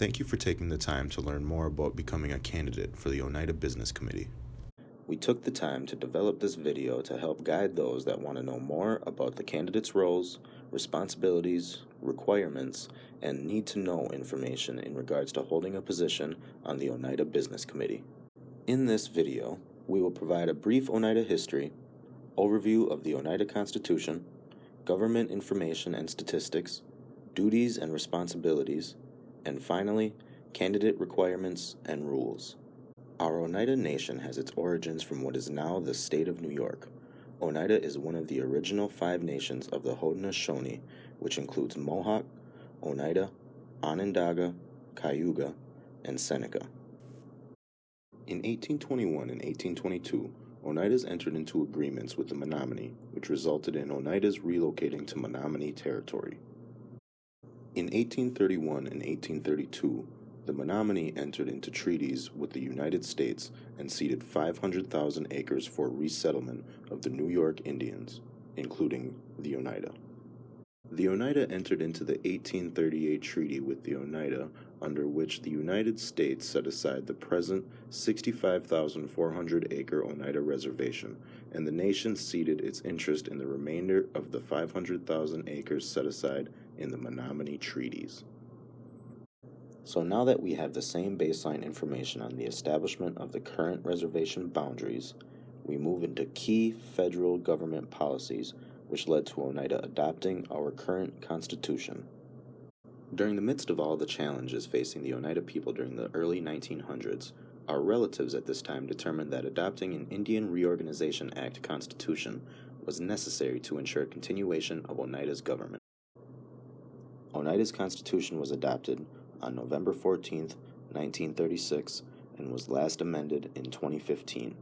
Thank you for taking the time to learn more about becoming a candidate for the Oneida Business Committee. We took the time to develop this video to help guide those that want to know more about the candidates' roles, responsibilities, requirements, and need-to-know information in regards to holding a position on the Oneida Business Committee. In this video, we will provide a brief Oneida history, overview of the Oneida Constitution, government information and statistics, duties and responsibilities, and finally, candidate requirements and rules. Our Oneida Nation has its origins from what is now the state of New York. Oneida is one of the original 5 nations of the Haudenosaunee, which includes Mohawk, Oneida, Onondaga, Cayuga, and Seneca. In 1821 and 1822, Oneidas entered into agreements with the Menominee, which resulted in Oneidas relocating to Menominee territory. In 1831 and 1832, the Menominee entered into treaties with the United States and ceded 500,000 acres for resettlement of the New York Indians, including the Oneida. The Oneida entered into the 1838 treaty with the Oneida, under which the United States set aside the present 65,400-acre Oneida Reservation, and the nation ceded its interest in the remainder of the 500,000 acres set aside in the Menominee treaties. So now that we have the same baseline information on the establishment of the current reservation boundaries, we move into key federal government policies which led to Oneida adopting our current constitution. During the midst of all the challenges facing the Oneida people during the early 1900s, our relatives at this time determined that adopting an Indian Reorganization Act constitution was necessary to ensure continuation of Oneida's government. Oneida's constitution was adopted on November 14, 1936, and was last amended in 2015.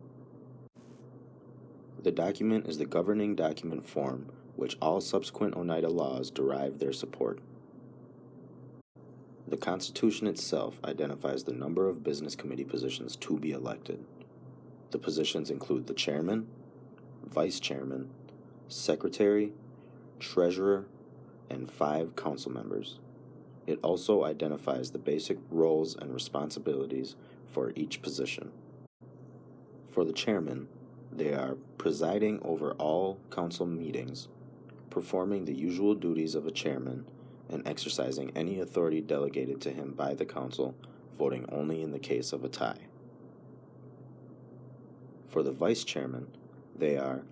The document is the governing document form which all subsequent Oneida laws derive their support. The Constitution itself identifies the number of business committee positions to be elected. The positions include the chairman, vice chairman, secretary, treasurer, and 5 council members. It also identifies the basic roles and responsibilities for each position. For the chairman, they are presiding over all council meetings, performing the usual duties of a chairman, and exercising any authority delegated to him by the council, voting only in the case of a tie. For the vice chairman, they are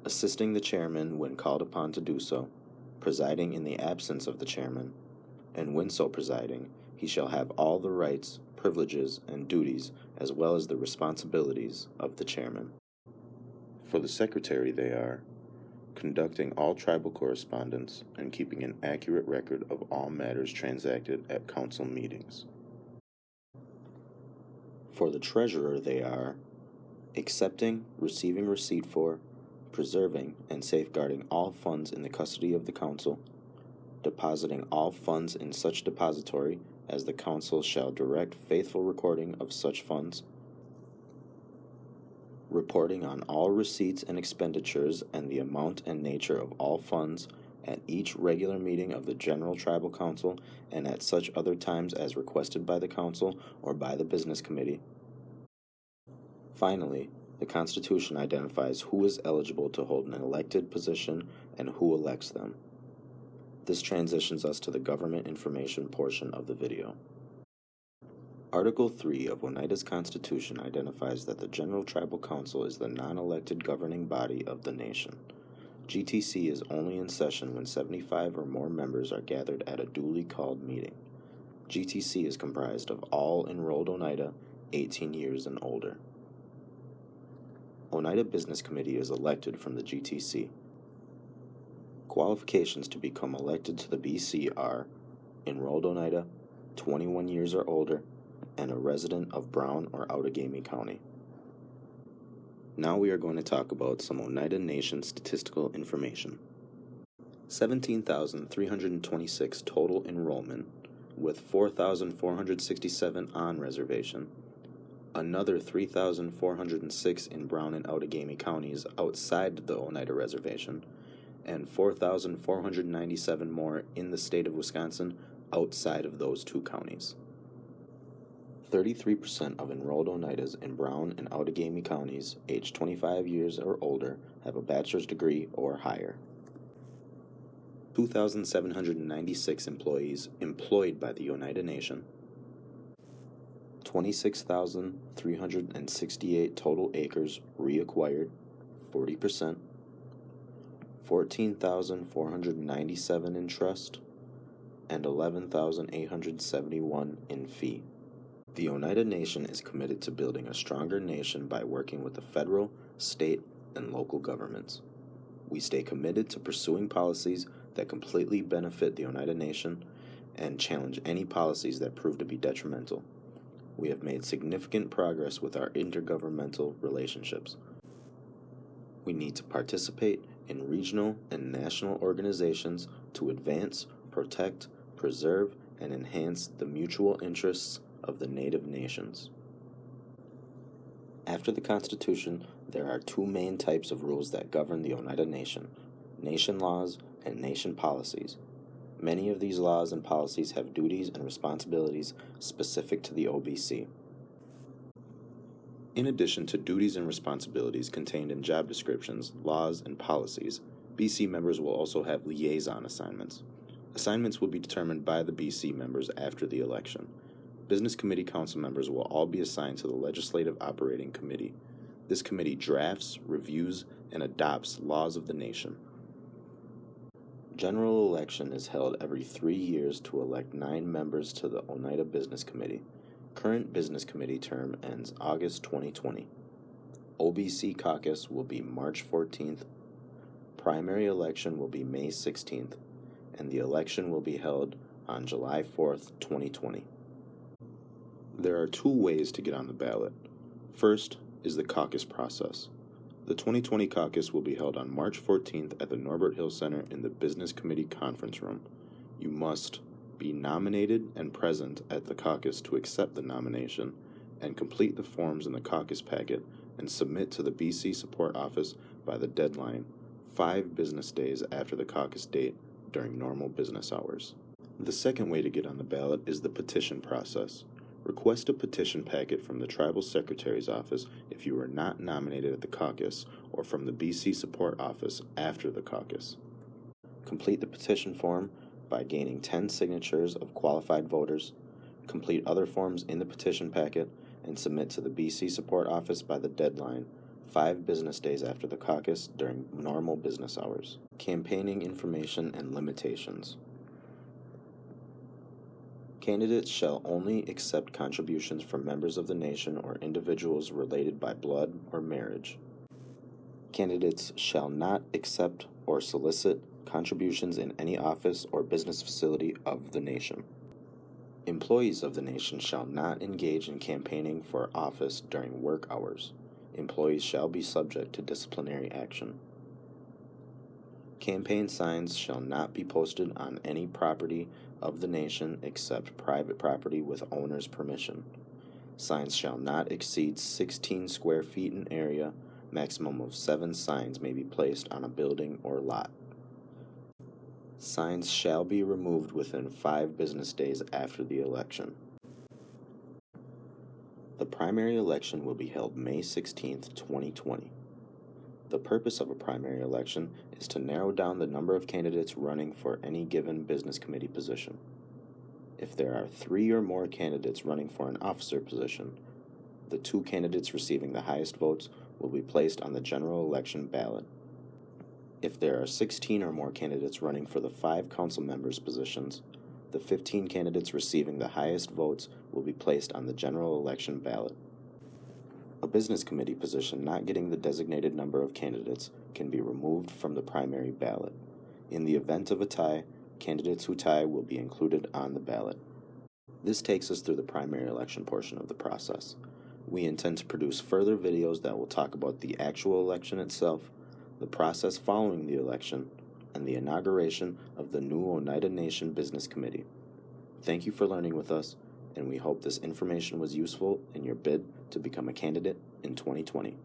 assisting the chairman when called upon to do so, presiding in the absence of the chairman, and when so presiding, he shall have all the rights, privileges, and duties, as well as the responsibilities of the chairman. For the secretary, they are conducting all tribal correspondence and keeping an accurate record of all matters transacted at council meetings. For the treasurer, they are accepting, receiving receipt for, preserving, and safeguarding all funds in the custody of the council, depositing all funds in such depository as the council shall direct faithful recording of such funds, reporting on all receipts and expenditures and the amount and nature of all funds at each regular meeting of the General Tribal Council and at such other times as requested by the Council or by the Business Committee. Finally, the Constitution identifies who is eligible to hold an elected position and who elects them. This transitions us to the government information portion of the video. Article 3 of Oneida's Constitution identifies that the General Tribal Council is the non-elected governing body of the nation. GTC is only in session when 75 or more members are gathered at a duly called meeting. GTC is comprised of all enrolled Oneida 18 years and older. Oneida Business Committee is elected from the GTC. Qualifications to become elected to the BC are enrolled Oneida, 21 years or older, and a resident of Brown or Outagamie County. Now we are going to talk about some Oneida Nation statistical information. 17,326 total enrollment, with 4,467 on reservation, another 3,406 in Brown and Outagamie counties outside the Oneida Reservation, and 4,497 more in the state of Wisconsin outside of those 2 counties. 33% of enrolled Oneidas in Brown and Outagamie counties aged 25 years or older have a bachelor's degree or higher. 2,796 employees employed by the Oneida Nation. 26,368 total acres reacquired, 40%. 14,497 in trust, and 11,871 in fee. The Oneida Nation is committed to building a stronger nation by working with the federal, state, and local governments. We stay committed to pursuing policies that completely benefit the Oneida Nation and challenge any policies that prove to be detrimental. We have made significant progress with our intergovernmental relationships. We need to participate in regional and national organizations to advance, protect, preserve, and enhance the mutual interests of the Native nations. After the Constitution, there are two main types of rules that govern the Oneida Nation: nation laws and nation policies. Many of these laws and policies have duties and responsibilities specific to the OBC. In addition to duties and responsibilities contained in job descriptions, laws, and policies, BC members will also have liaison assignments. Assignments will be determined by the BC members after the election. Business Committee council members will all be assigned to the Legislative Operating Committee. This committee drafts, reviews, and adopts laws of the nation. General election is held every 3 years to elect 9 members to the Oneida Business Committee. Current Business Committee term ends August 2020. OBC caucus will be March 14th. Primary election will be May 16th, and the election will be held on July 4th, 2020. There are 2 ways to get on the ballot. First is the caucus process. The 2020 caucus will be held on March 14th at the Norbert Hill Center in the Business Committee Conference Room. You must be nominated and present at the caucus to accept the nomination, and complete the forms in the caucus packet and submit to the BC Support Office by the deadline 5 business days after the caucus date during normal business hours. The second way to get on the ballot is the petition process. Request a petition packet from the Tribal Secretary's office if you were not nominated at the caucus, or from the BC Support Office after the caucus. Complete the petition form by gaining 10 signatures of qualified voters. Complete other forms in the petition packet and submit to the BC Support Office by the deadline 5 business days after the caucus during normal business hours. Campaigning information and limitations. Candidates shall only accept contributions from members of the nation or individuals related by blood or marriage. Candidates shall not accept or solicit contributions in any office or business facility of the nation. Employees of the nation shall not engage in campaigning for office during work hours. Employees shall be subject to disciplinary action. Campaign signs shall not be posted on any property of the nation except private property with owner's permission. Signs shall not exceed 16 square feet in area. Maximum of 7 signs may be placed on a building or lot. Signs shall be removed within 5 business days after the election. The primary election will be held May 16, 2020. The purpose of a primary election is to narrow down the number of candidates running for any given business committee position. If there are 3 or more candidates running for an officer position, the 2 candidates receiving the highest votes will be placed on the general election ballot. If there are 16 or more candidates running for the 5 council members' positions, the 15 candidates receiving the highest votes will be placed on the general election ballot. A business committee position not getting the designated number of candidates can be removed from the primary ballot. In the event of a tie, candidates who tie will be included on the ballot. This takes us through the primary election portion of the process. We intend to produce further videos that will talk about the actual election itself, the process following the election, and the inauguration of the new Oneida Nation Business Committee. Thank you for learning with us, and we hope this information was useful in your bid to become a candidate in 2020.